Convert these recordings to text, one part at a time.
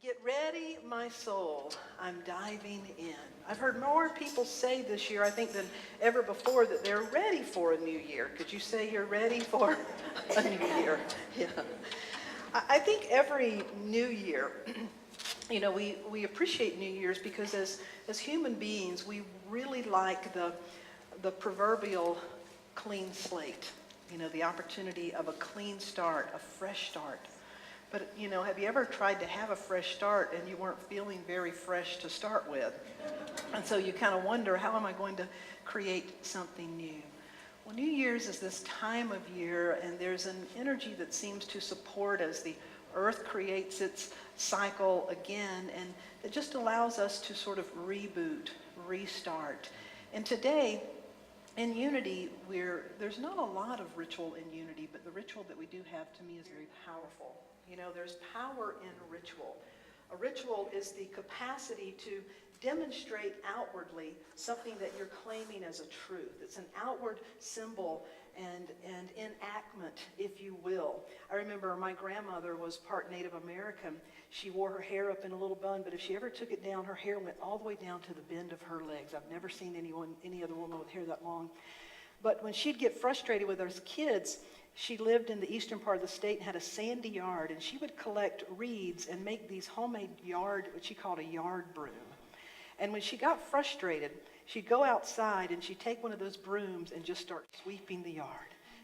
Get ready, my soul. I'm diving in. I've heard more people say this year, I think, than ever before that they're ready for a new year. Could you say you're ready for a new year? Yeah. I think every new year, we appreciate New Year's because as human beings, we really like the proverbial clean slate, the opportunity of a clean start, a fresh start. But, have you ever tried to have a fresh start and you weren't feeling very fresh to start with? And so you kind of wonder, how am I going to create something new? Well, New Year's is this time of year, and there's an energy that seems to support as the earth creates its cycle again, and it just allows us to sort of reboot, restart. And today, in Unity, there's not a lot of ritual in Unity, but the ritual that we do have, to me, is very powerful. There's power in ritual. A ritual is the capacity to demonstrate outwardly something that you're claiming as a truth. It's an outward symbol and enactment, if you will. I remember my grandmother was part Native American. She wore her hair up in a little bun, but if she ever took it down, her hair went all the way down to the bend of her legs. I've never seen any other woman with hair that long. But when she'd get frustrated with her kids, she lived in the eastern part of the state and had a sandy yard, and she would collect reeds and make these homemade what she called a yard broom. And when she got frustrated, she'd go outside and she'd take one of those brooms and just start sweeping the yard.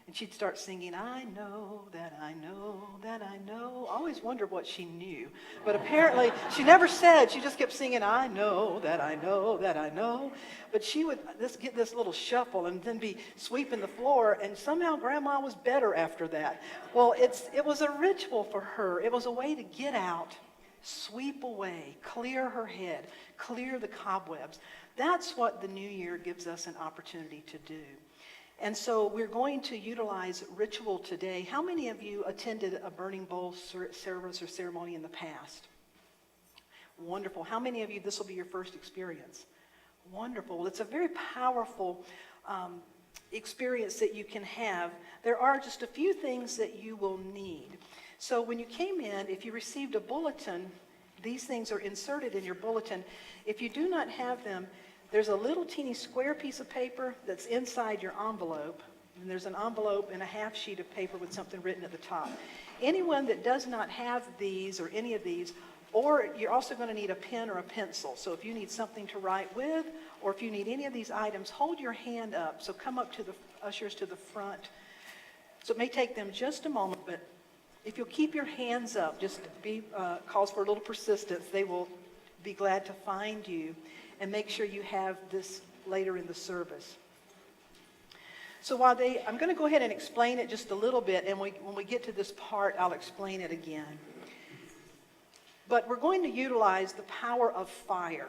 And she'd start singing, I know that I know that I know. I always wondered what she knew. But apparently, she never said. She just kept singing, I know that I know that I know. But she would get this little shuffle and then be sweeping the floor. And somehow Grandma was better after that. Well, it was a ritual for her. It was a way to get out, sweep away, clear her head, clear the cobwebs. That's what the new year gives us an opportunity to do. And so we're going to utilize ritual today. How many of you attended a burning bowl service or ceremony in the past? Wonderful. How many of you, this will be your first experience? Wonderful. Well, it's a very powerful experience that you can have. There are just a few things that you will need. So when you came in, if you received a bulletin, these things are inserted in your bulletin. If you do not have them, there's a little teeny square piece of paper that's inside your envelope, and there's an envelope and a half sheet of paper with something written at the top. Anyone that does not have these or any of these, or you're also going to need a pen or a pencil. So if you need something to write with, or if you need any of these items, hold your hand up. So come up to the ushers to the front. So it may take them just a moment, but if you'll keep your hands up, just calls for a little persistence. They will be glad to find you. And make sure you have this later in the service. So I'm going to go ahead and explain it just a little bit, and when we get to this part, I'll explain it again. But we're going to utilize the power of fire.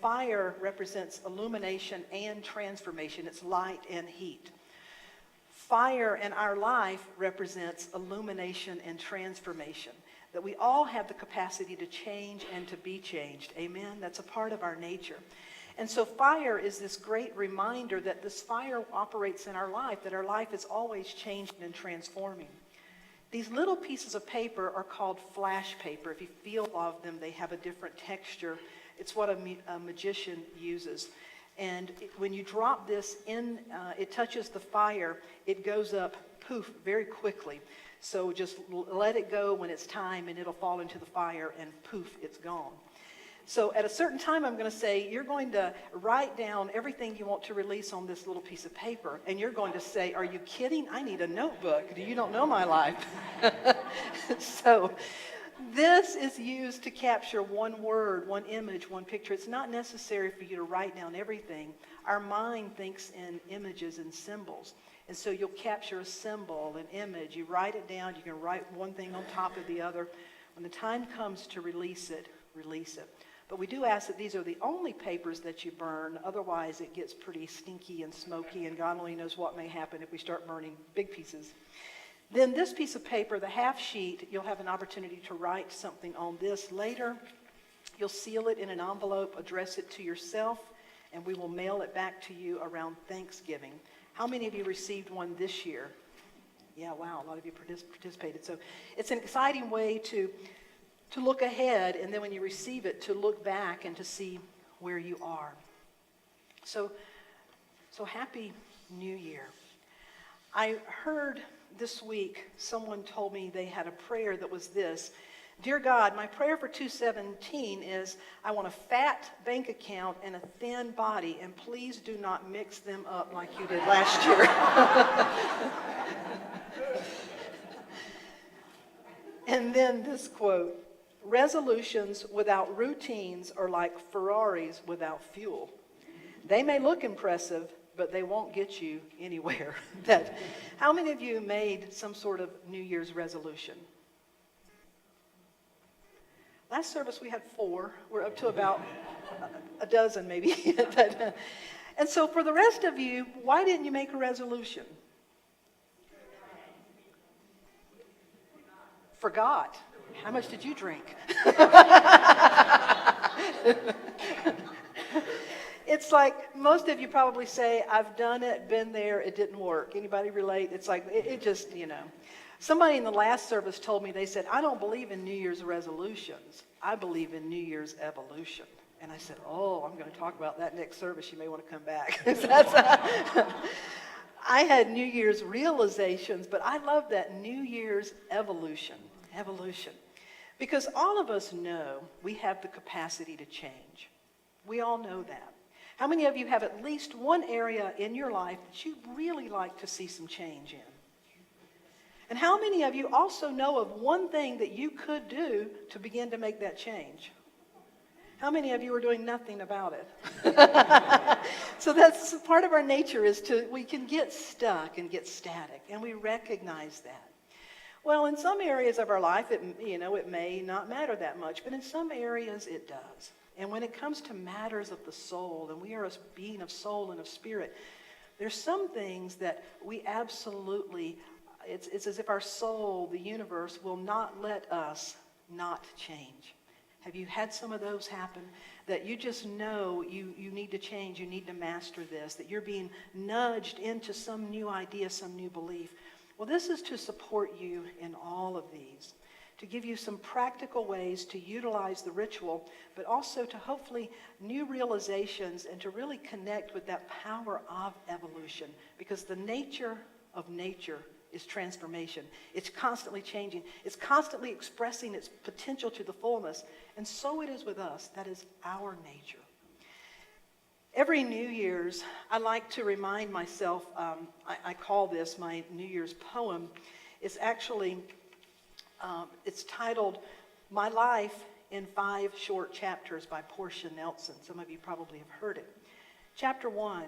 Fire represents illumination and transformation. It's light and heat. Fire in our life represents illumination and transformation. That we all have the capacity to change and to be changed. Amen? That's a part of our nature. And so fire is this great reminder that this fire operates in our life, that our life is always changing and transforming. These little pieces of paper are called flash paper. If you feel of them, they have a different texture. It's what a magician uses. And when you drop this in, it touches the fire, it goes up, poof, very quickly. So just let it go when it's time, and it'll fall into the fire, and poof, it's gone. So at a certain time, I'm going to say, you're going to write down everything you want to release on this little piece of paper, and you're going to say, are you kidding? I need a notebook. You don't know my life. So this is used to capture one word, one image, one picture. It's not necessary for you to write down everything. Our mind thinks in images and symbols. And so you'll capture a symbol, an image. You write it down. You can write one thing on top of the other. When the time comes to release it, release it. But we do ask that these are the only papers that you burn. Otherwise, it gets pretty stinky and smoky, and God only knows what may happen if we start burning big pieces. Then this piece of paper, the half sheet, you'll have an opportunity to write something on this later. You'll seal it in an envelope, address it to yourself, and we will mail it back to you around Thanksgiving. How many of you received one this year? Yeah, wow, a lot of you participated. So it's an exciting way to to look ahead, and then when you receive it, to look back and to see where you are. So happy New Year. I heard this week someone told me they had a prayer that was this: Dear God, my prayer for 2017 is I want a fat bank account and a thin body, and please do not mix them up like you did last year. And then this quote: resolutions without routines are like Ferraris without fuel. They may look impressive, but they won't get you anywhere. How many of you made some sort of New Year's resolution? Last service we had 4. We're up to about a dozen maybe. And so for the rest of you, why didn't you make a resolution? Forgot. How much did you drink? It's like most of you probably say, I've done it, been there, it didn't work. Anybody relate? It's like, it just, Somebody in the last service told me, they said, I don't believe in New Year's resolutions. I believe in New Year's evolution. And I said, I'm going to talk about that next service. You may want to come back. I had New Year's realizations, but I love that New Year's evolution. Because all of us know we have the capacity to change. We all know that. How many of you have at least one area in your life that you'd really like to see some change in? And how many of you also know of one thing that you could do to begin to make that change? How many of you are doing nothing about it? So that's part of our nature we can get stuck and get static, and we recognize that. Well, in some areas of our life, it may not matter that much, but in some areas it does. And when it comes to matters of the soul, and we are a being of soul and of spirit, there's some things that we absolutely, it's as if our soul, the universe, will not let us not change. Have you had some of those happen? That you just know you need to change, you need to master this, that you're being nudged into some new idea, some new belief. Well, this is to support you in all of these, to give you some practical ways to utilize the ritual, but also to hopefully new realizations and to really connect with that power of evolution, because the nature of nature is transformation. It's constantly changing. It's constantly expressing its potential to the fullness, and so it is with us. That is our nature. Every New Year's, I like to remind myself, I call this my New Year's poem. It's actually, it's titled, My Life in 5 Short Chapters by Portia Nelson. Some of you probably have heard it. Chapter 1,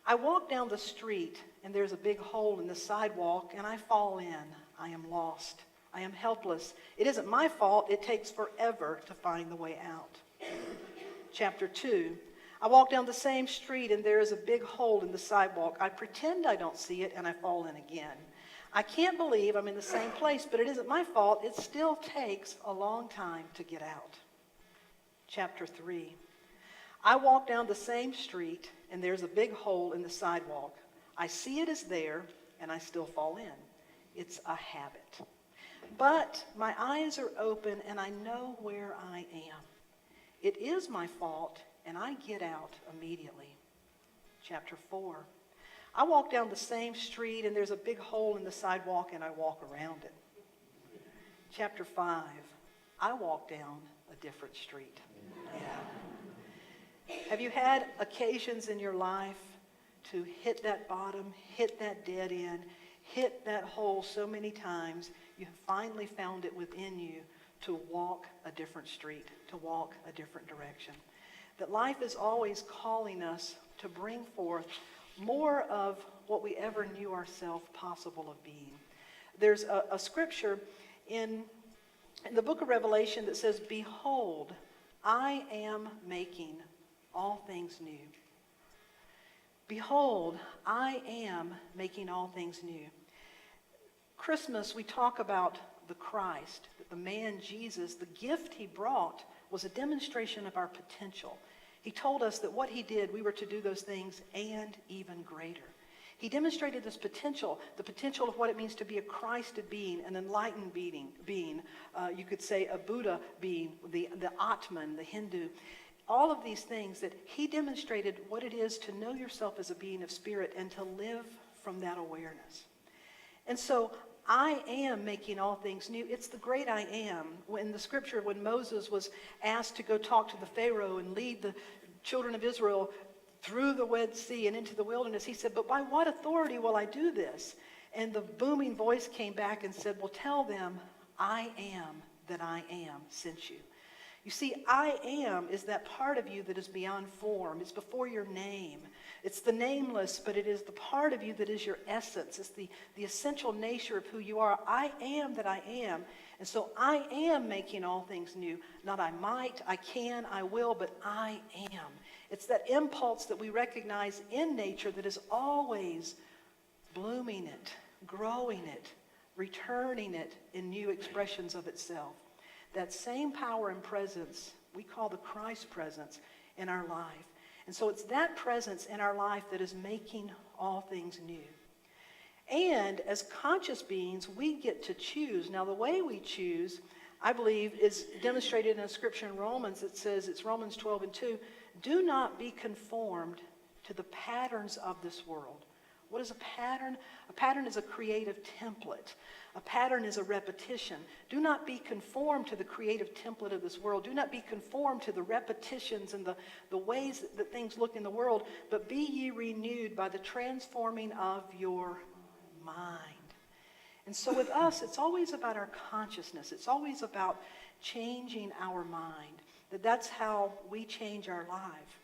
I walk down the street and there's a big hole in the sidewalk and I fall in. I am lost. I am helpless. It isn't my fault. It takes forever to find the way out. Chapter 2, I walk down the same street and there is a big hole in the sidewalk. I pretend I don't see it and I fall in again. I can't believe I'm in the same place, but it isn't my fault. It still takes a long time to get out. Chapter 3, I walk down the same street and there's a big hole in the sidewalk. I see it is there and I still fall in. It's a habit. But my eyes are open and I know where I am. It is my fault and I get out immediately. Chapter 4. I walk down the same street and there's a big hole in the sidewalk and I walk around it. Chapter 5. I walk down a different street. Yeah. Have you had occasions in your life to hit that bottom, hit that dead end, hit that hole so many times you have finally found it within you to walk a different street, to walk a different direction? That life is always calling us to bring forth more of what we ever knew ourselves possible of being. There's a scripture in the book of Revelation that says, behold, I am making all things new. Behold, I am making all things new. Christmas, we talk about the Christ, the man Jesus. The gift he brought was a demonstration of our potential. He told us that what he did, we were to do those things and even greater. He demonstrated this potential, the potential of what it means to be a Christed being, an enlightened being. You could say a Buddha being, the Atman, the Hindu. All of these things that he demonstrated what it is to know yourself as a being of spirit and to live from that awareness. And so I am making all things new. It's the great I am. In the scripture, when Moses was asked to go talk to the Pharaoh and lead the children of Israel through the Red Sea and into the wilderness, he said, but by what authority will I do this? And the booming voice came back and said, well, tell them, I am that I am sent you. You see, I am is that part of you that is beyond form. It's before your name. It's the nameless, but it is the part of you that is your essence. It's the essential nature of who you are. I am that I am. And so I am making all things new. Not I might, I can, I will, but I am. It's that impulse that we recognize in nature that is always blooming it, growing it, returning it in new expressions of itself. That same power and presence we call the Christ presence in our life. And so it's that presence in our life that is making all things new. And as conscious beings, we get to choose. Now, the way we choose, I believe, is demonstrated in a scripture in Romans that says, it's Romans 12:2, do not be conformed to the patterns of this world. What is a pattern? A pattern is a creative template. A pattern is a repetition. Do not be conformed to the creative template of this world. Do not be conformed to the repetitions and the ways that things look in the world, but be ye renewed by the transforming of your mind. And so with us, it's always about our consciousness. It's always about changing our mind. That's how we change our life.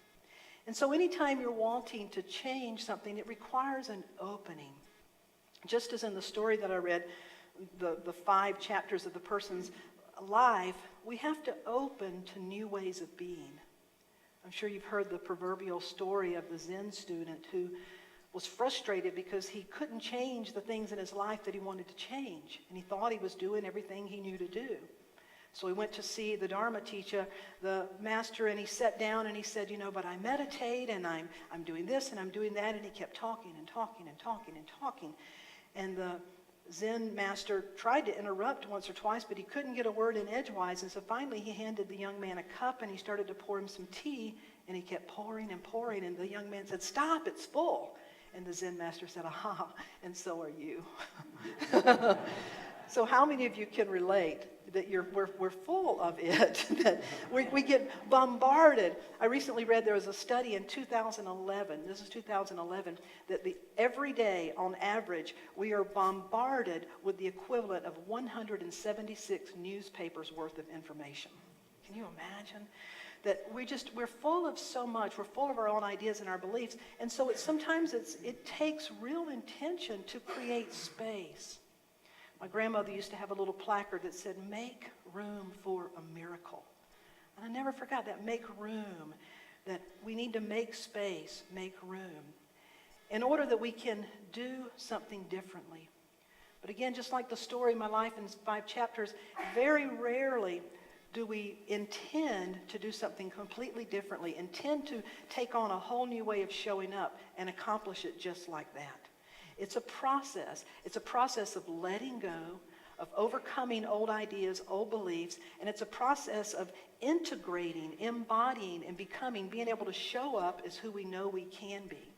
And so anytime you're wanting to change something, it requires an opening. Just as in the story that I read, the 5 chapters of the person's life, we have to open to new ways of being. I'm sure you've heard the proverbial story of the Zen student who was frustrated because he couldn't change the things in his life that he wanted to change. And he thought he was doing everything he knew to do. So he went to see the Dharma teacher, the master, and he sat down and he said, but I meditate and I'm doing this and I'm doing that. And he kept talking and talking and talking and talking. And the Zen master tried to interrupt once or twice, but he couldn't get a word in edgewise. And so finally he handed the young man a cup and he started to pour him some tea. And he kept pouring and pouring. And the young man said, stop, it's full. And the Zen master said, aha, and so are you. So how many of you can relate that we're full of it, that we get bombarded? I recently read there was a study in 2011, this is 2011, that every day on average we are bombarded with the equivalent of 176 newspapers worth of information. Can you imagine? That we're full of so much, we're full of our own ideas and our beliefs, and so sometimes it takes real intention to create space. My grandmother used to have a little placard that said, make room for a miracle. And I never forgot that, make room, that we need to make space, make room, in order that we can do something differently. But again, just like the story, my life in 5 chapters, very rarely do we intend to do something completely differently, intend to take on a whole new way of showing up and accomplish it just like that. It's a process. It's a process of letting go, of overcoming old ideas, old beliefs, and it's a process of integrating, embodying, and becoming, being able to show up as who we know we can be.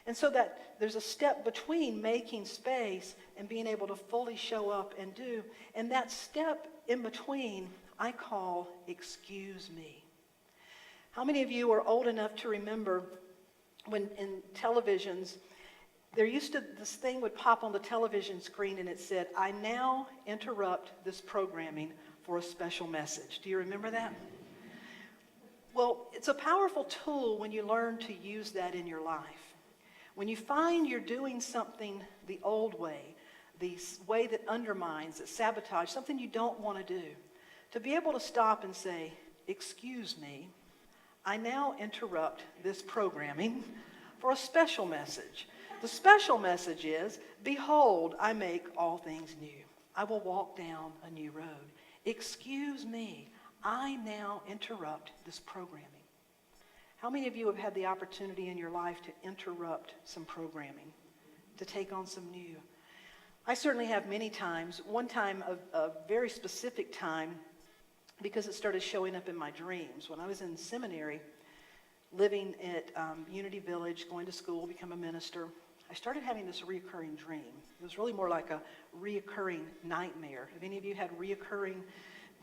And so that there's a step between making space and being able to fully show up and do. And that step in between, I call excuse me. How many of you are old enough to remember when in televisions, this thing would pop on the television screen and it said, I now interrupt this programming for a special message. Do you remember that? Well, it's a powerful tool when you learn to use that in your life. When you find you're doing something the old way, the way that undermines, that sabotages, something you don't want to do, to be able to stop and say, excuse me, I now interrupt this programming for a special message. The special message is, behold, I make all things new. I will walk down a new road. Excuse me, I now interrupt this programming. How many of you have had the opportunity in your life to interrupt some programming? to take on some new. I certainly have many times. One time, a very specific time, because it started showing up in my dreams. When I was in seminary, living at Unity Village, going to school, become a minister, I started having this reoccurring dream. It was really more like a reoccurring nightmare. Have any of you had reoccurring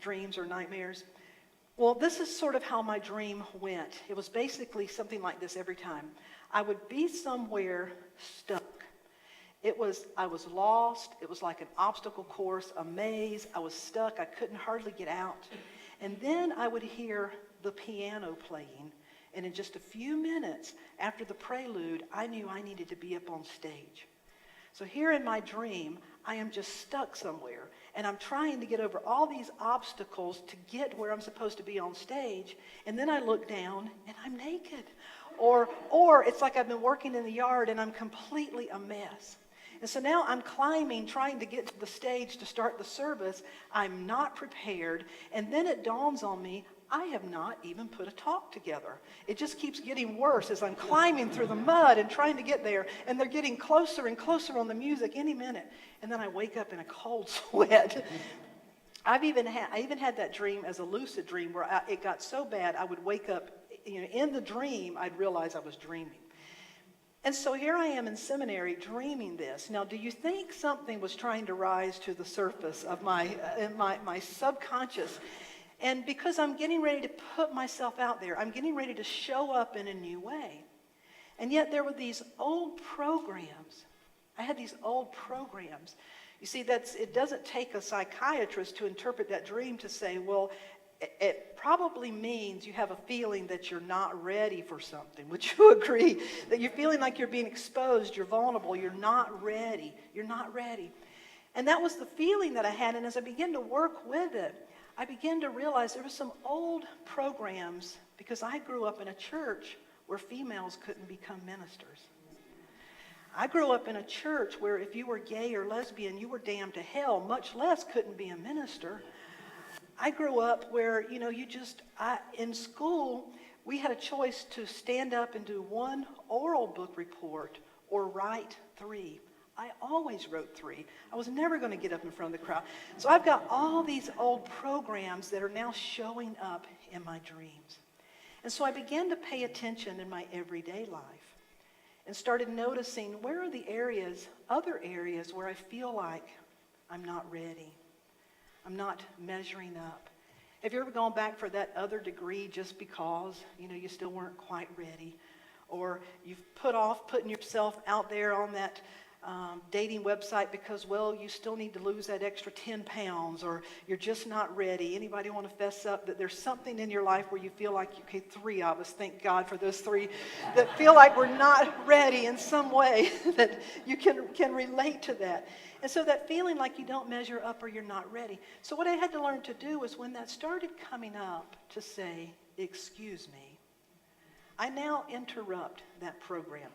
dreams or nightmares? Well, this is sort of how my dream went. It was basically something like this every time. I would be somewhere stuck. I was lost. It was like an obstacle course, a maze. I was stuck. I couldn't hardly get out. And then I would hear the piano playing. And in just a few minutes after the prelude, I knew I needed to be up on stage. So here in my dream, I am just stuck somewhere. And I'm trying to get over all these obstacles to get where I'm supposed to be on stage. And then I look down and I'm naked. Or it's like I've been working in the yard and I'm completely a mess. And so now I'm climbing, trying to get to the stage to start the service. I'm not prepared. And then it dawns on me, I have not even put a talk together. It just keeps getting worse as I'm climbing through the mud and trying to get there. And they're getting closer and closer on the music any minute. And then I wake up in a cold sweat. I even had that dream as a lucid dream where it got so bad I would wake up, in the dream, I'd realize I was dreaming. And so here I am in seminary dreaming this. Now, do you think something was trying to rise to the surface of my subconscious? And because I'm getting ready to put myself out there, I'm getting ready to show up in a new way. And yet there were these old programs. I had these old programs. You see, it doesn't take a psychiatrist to interpret that dream to say, well, it probably means you have a feeling that you're not ready for something. Would you agree? That you're feeling like you're being exposed, you're vulnerable, you're not ready. You're not ready. And that was the feeling that I had. And as I began to work with it, I began to realize there were some old programs, because I grew up in a church where females couldn't become ministers. I grew up in a church where if you were gay or lesbian, you were damned to hell, much less couldn't be a minister. I grew up where, in school, we had a choice to stand up and do one oral book report or write 3. I always wrote 3. I was never going to get up in front of the crowd. So I've got all these old programs that are now showing up in my dreams. And so I began to pay attention in my everyday life and started noticing where are the other areas where I feel like I'm not ready. I'm not measuring up. Have you ever gone back for that other degree just because, you still weren't quite ready? Or you've put off putting yourself out there on that dating website because, you still need to lose that extra 10 pounds, or you're just not ready. Anybody want to fess up that there's something in your life where you feel like, 3 of us, thank God for those 3, that feel like we're not ready in some way, that you can relate to that. And so that feeling like you don't measure up or you're not ready. So what I had to learn to do was when that started coming up to say, excuse me, I now interrupt that programming.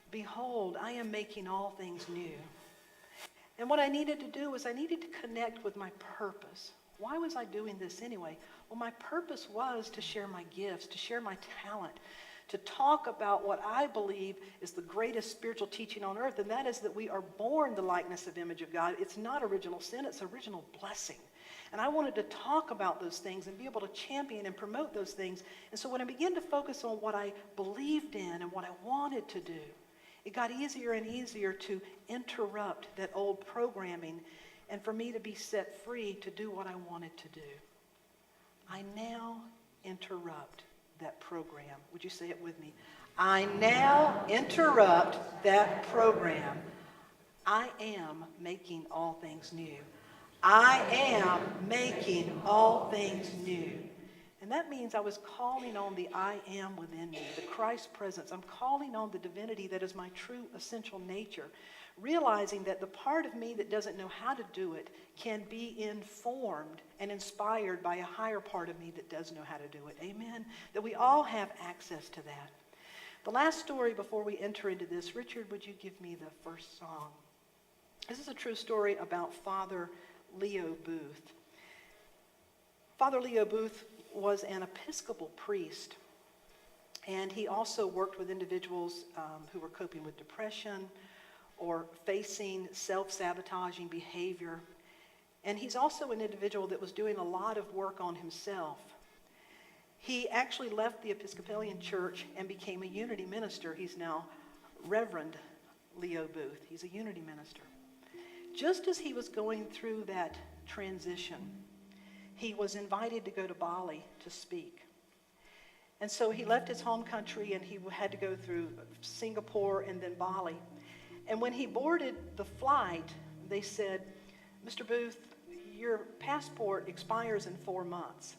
Behold, I am making all things new. And what I needed to do was I needed to connect with my purpose. Why was I doing this anyway? Well, my purpose was to share my gifts, to share my talent, to talk about what I believe is the greatest spiritual teaching on earth, and that is that we are born the likeness of image of God. It's not original sin, it's original blessing. And I wanted to talk about those things and be able to champion and promote those things. And so when I began to focus on what I believed in and what I wanted to do, it got easier and easier to interrupt that old programming and for me to be set free to do what I wanted to do. I now interrupt that program. Would you say it with me? I now interrupt that program. I am making all things new. I am making all things new. And that means I was calling on the I am within me, the Christ presence. I'm calling on the divinity that is my true essential nature, realizing that the part of me that doesn't know how to do it can be informed and inspired by a higher part of me that does know how to do it. Amen? That we all have access to that. The last story before we enter into this, Richard, would you give me the first song? This is a true story about Father Leo Booth. Father Leo Booth was an Episcopal priest. And he also worked with individuals who were coping with depression or facing self-sabotaging behavior. And he's also an individual that was doing a lot of work on himself. He actually left the Episcopalian Church and became a unity minister. He's now Reverend Leo Booth. He's a unity minister. Just as he was going through that transition, he was invited to go to Bali to speak. And so he left his home country and he had to go through Singapore and then Bali. And when he boarded the flight, they said, "Mr. Booth, your passport expires in 4 months.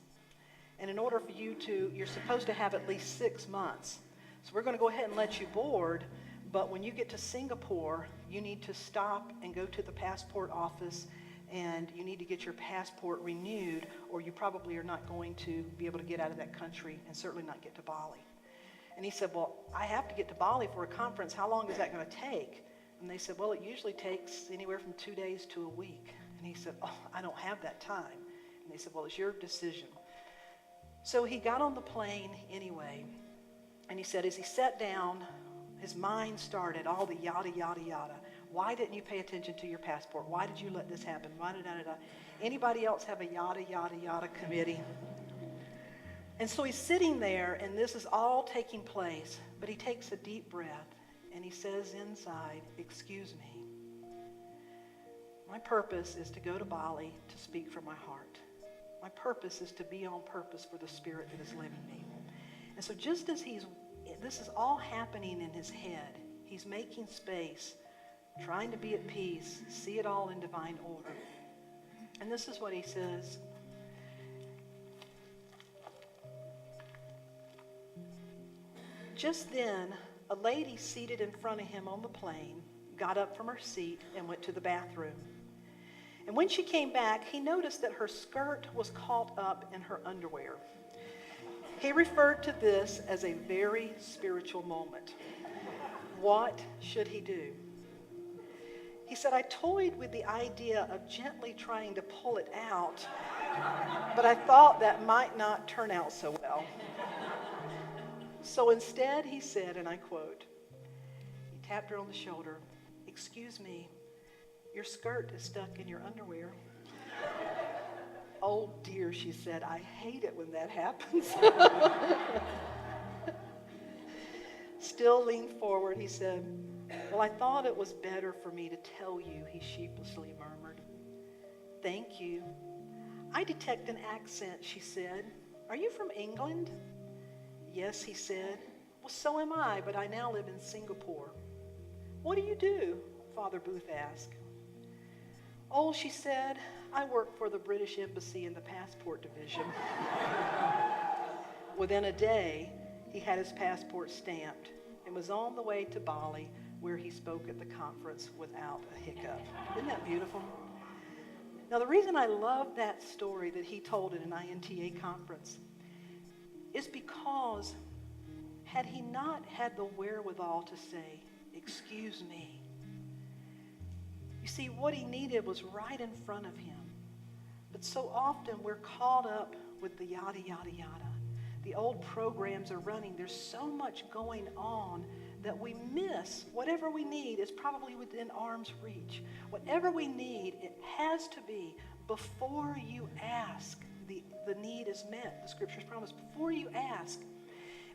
And in order for you to, you're supposed to have at least 6 months. So we're going to go ahead and let you board, but when you get to Singapore, you need to stop and go to the passport office and you need to get your passport renewed, or you probably are not going to be able to get out of that country and certainly not get to Bali." And he said, "Well, I have to get to Bali for a conference. How long is that going to take?" And they said, "Well, it usually takes anywhere from 2 days to a week." And he said, "Oh, I don't have that time." And they said, "Well, it's your decision." So he got on the plane anyway. And he said, as he sat down, his mind started all the yada, yada, yada. Why didn't you pay attention to your passport? Why did you let this happen? Why did Anybody else have a yada, yada, yada committee? And so he's sitting there, and this is all taking place. But he takes a deep breath, and he says inside, "Excuse me. My purpose is to go to Bali to speak from my heart. My purpose is to be on purpose for the Spirit that is living me." And so just as this is all happening in his head, he's making space, trying to be at peace, see it all in divine order. And this is what he says. Just then, a lady seated in front of him on the plane got up from her seat and went to the bathroom. And when she came back, he noticed that her skirt was caught up in her underwear. He referred to this as a very spiritual moment. What should he do? He said, "I toyed with the idea of gently trying to pull it out, but I thought that might not turn out so well. So instead," he said, and I quote, he tapped her on the shoulder, "Excuse me, your skirt is stuck in your underwear." "Oh dear," she said, "I hate it when that happens." Still leaned forward, he said, "Well, I thought it was better for me to tell you," he sheepishly murmured. "Thank you. I detect an accent," she said. "Are you from England?" "Yes," he said. "Well, so am I, but I now live in Singapore." "What do you do?" Father Booth asked. "Oh," she said, "I work for the British Embassy in the passport division." Within a day, he had his passport stamped and was on the way to Bali, where he spoke at the conference without a hiccup. Isn't that beautiful? Now, the reason I love that story that he told at an INTA conference is because had he not had the wherewithal to say, "Excuse me," you see, what he needed was right in front of him. But so often we're caught up with the yada, yada, yada. The old programs are running. There's so much going on that we miss whatever we need is probably within arm's reach. Whatever we need, it has to be before you ask. The need is met. The scriptures promise before you ask.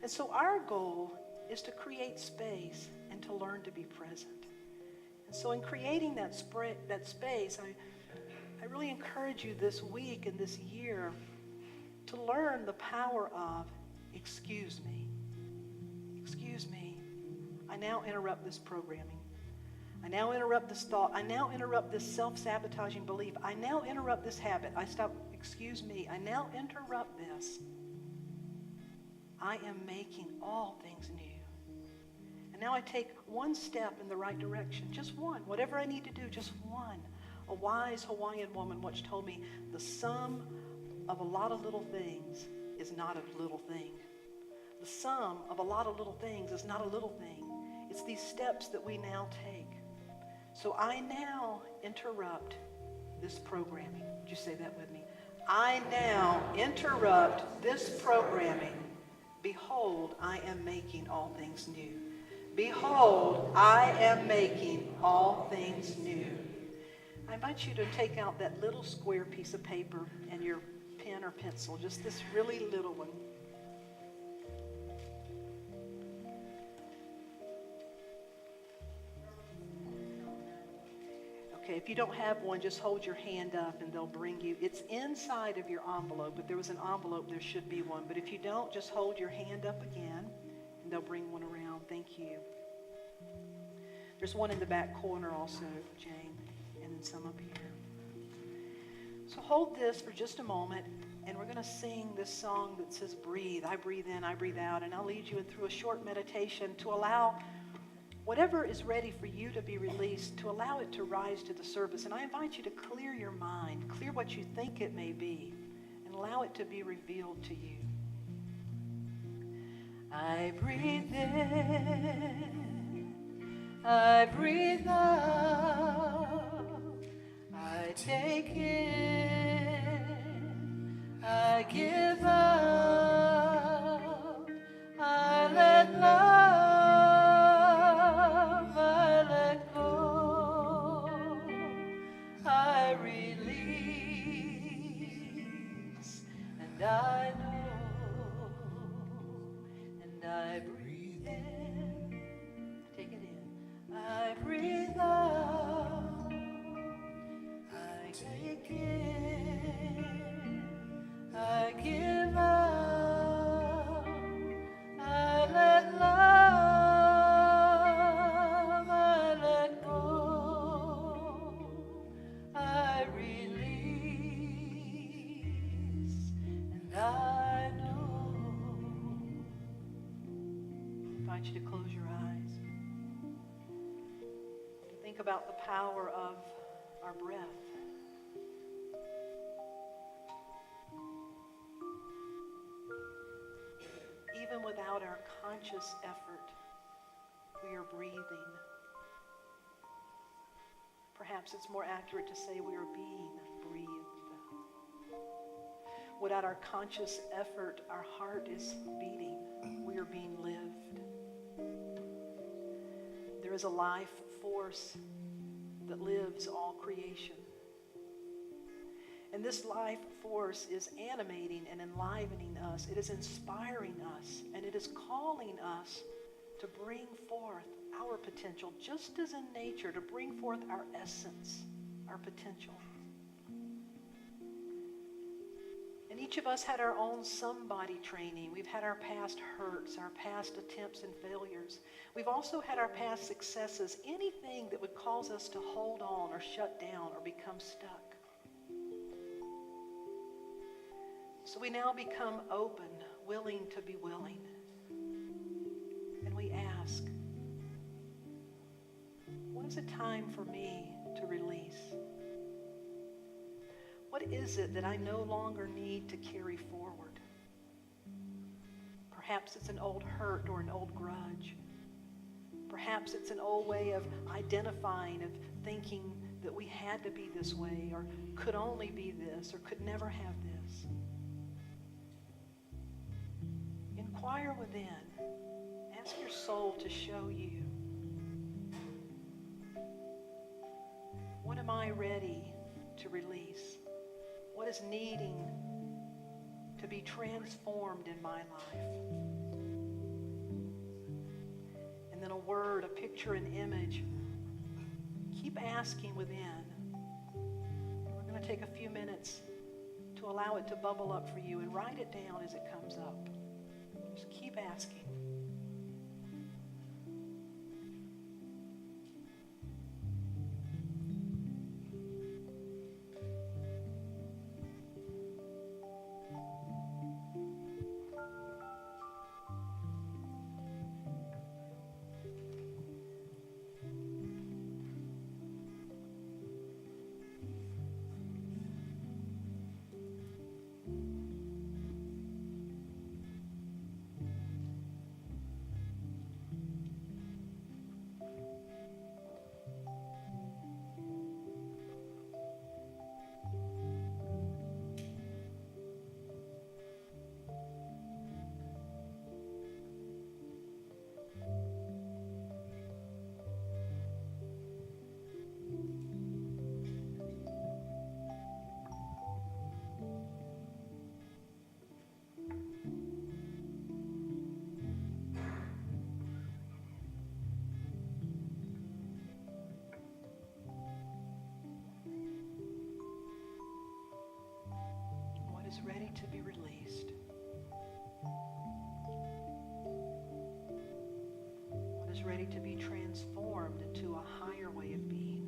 And so our goal is to create space and to learn to be present. And so in creating that space, I really encourage you this week and this year to learn the power of excuse me. Excuse me. I now interrupt this programming. I now interrupt this thought. I now interrupt this self-sabotaging belief. I now interrupt this habit. I stop, excuse me. I now interrupt this. I am making all things new. And now I take one step in the right direction, just one. Whatever I need to do, just one. A wise Hawaiian woman once told me, the sum of a lot of little things is not a little thing. The sum of a lot of little things is not a little thing. It's these steps that we now take. So I now interrupt this programming. Would you say that with me? I now interrupt this programming Behold, I am making all things new. Behold, I am making all things new. I invite you to take out that little square piece of paper and your pen or pencil, just this really little one. Okay, if you don't have one, just hold your hand up and they'll bring you. It's inside of your envelope. If there was an envelope, there should be one. But if you don't, just hold your hand up again and they'll bring one around. Thank you. There's one in the back corner also, Jane, and then some up here. So hold this for just a moment, and we're going to sing this song that says, breathe. I breathe in, I breathe out, and I'll lead you through a short meditation to allow whatever is ready for you to be released, to allow it to rise to the surface. And I invite you to clear your mind, clear what you think it may be, and allow it to be revealed to you. I breathe in, I breathe out, I take in, I give out, I let love, I let go, I release, and I know, and I breathe in, take it in, I breathe out, I take in, I give out, I let love, I let go, I release, and I know. I invite you to close your eyes. Think about the power of our breath. Even without our conscious effort, we are breathing. Perhaps it's more accurate to say we are being breathed. Without our conscious effort, our heart is beating. We are being lived. There is a life force that lives all creation. And this life force is animating and enlivening us. It is inspiring us, and it is calling us to bring forth our potential, just as in nature, to bring forth our essence, our potential. And each of us had our own somebody training. We've had our past hurts, our past attempts and failures. We've also had our past successes, anything that would cause us to hold on or shut down or become stuck. So we now become open, willing to be willing. And we ask, when is it time for me to release? What is it that I no longer need to carry forward? Perhaps it's an old hurt or an old grudge. Perhaps it's an old way of identifying, of thinking that we had to be this way, or could only be this, or could never have this. Inquire within. Ask your soul to show you. What am I ready to release? What is needing to be transformed in my life? And then a word, a picture, an image. Keep asking within. We're going to take a few minutes to allow it to bubble up for you, and write it down as it comes up. Just keep asking. ready to be released? What is ready to be transformed into a higher way of being?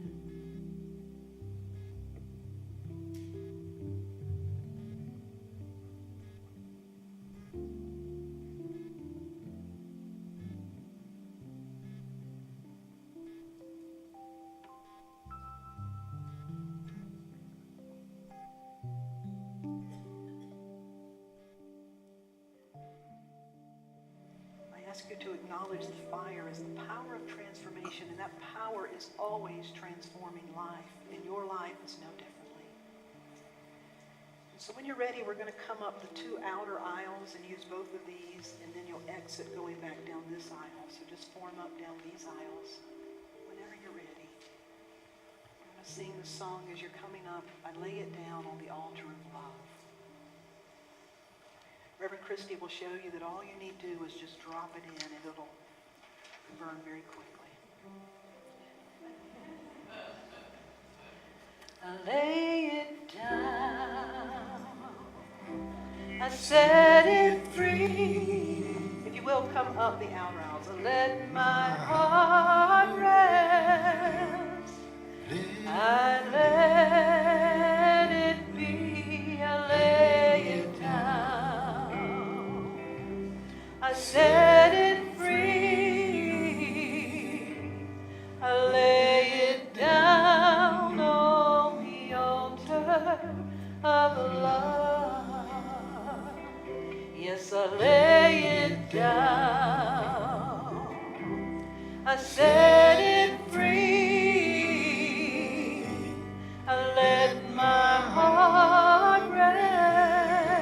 I ask you to acknowledge the fire as the power of transformation, and that power is always transforming life, and your life is no differently. And so when you're ready, we're going to come up the two outer aisles and use both of these, and then you'll exit going back down this aisle. So just form up down these aisles whenever you're ready. I'm going to sing the song as you're coming up. I lay it down on the altar of love. Reverend Christy will show you that all you need to do is just drop it in and it'll burn very quickly. I lay it down, I set it free. If you will, come up the outer aisles. I let my heart rest. I let it be. I lay it down. I set it free. I lay it down on the altar of love. Yes, I lay it down. I set it free. I let my heart rest.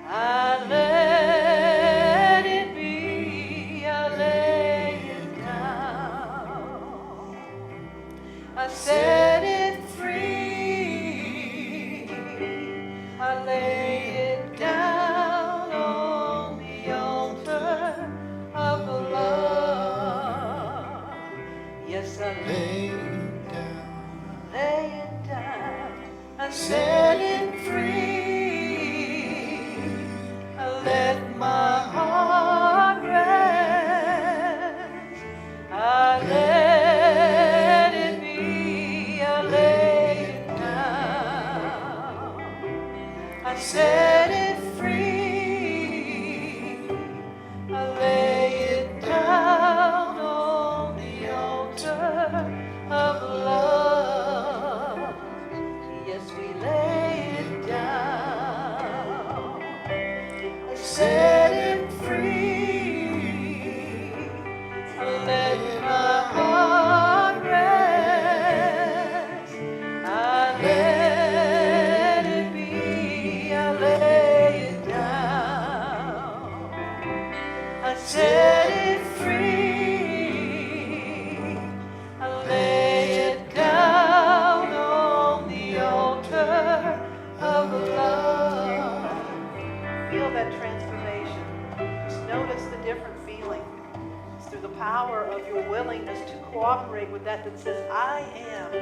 I let it be. I lay it down. I set it free. I lay it down on the altar of love. Yes, I lay it down. Lay it down. I set it free. I let my heart rest. I let it be. I lay it down. I set it free. I lay it down on the altar of love. Yes, we lay it down. I set it free. I let my heart rest. I let it be. I lay it down. I set it free. I lay it down on the altar of love. Feel that transformation. Just notice the different feeling. It's through the power of your willingness to cooperate with that that says, I am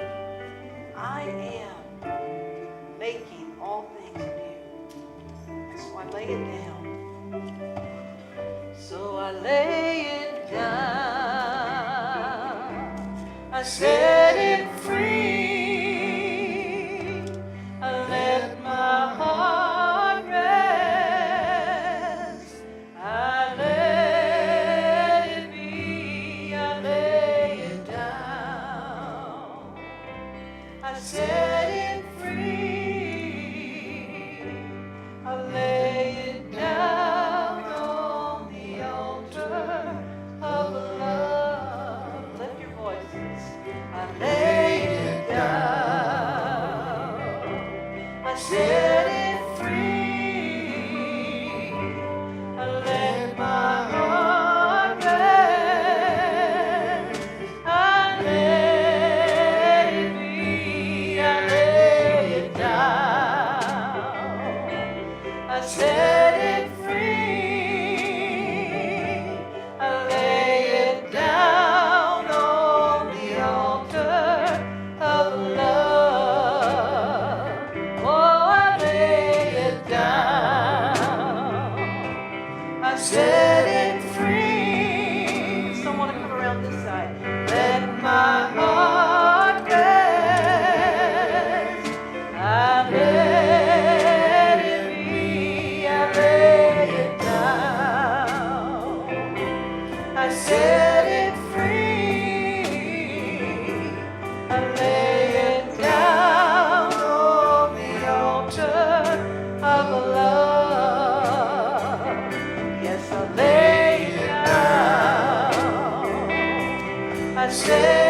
making all things new. So I lay it down. So I lay it down. I set it free. I let my heart rest. I let it be. I lay it down. I set it free. I lay it down on the altar of love. Lift your voices. I I set it free. I lay it down on the altar of love. Yes, I lay it down. I said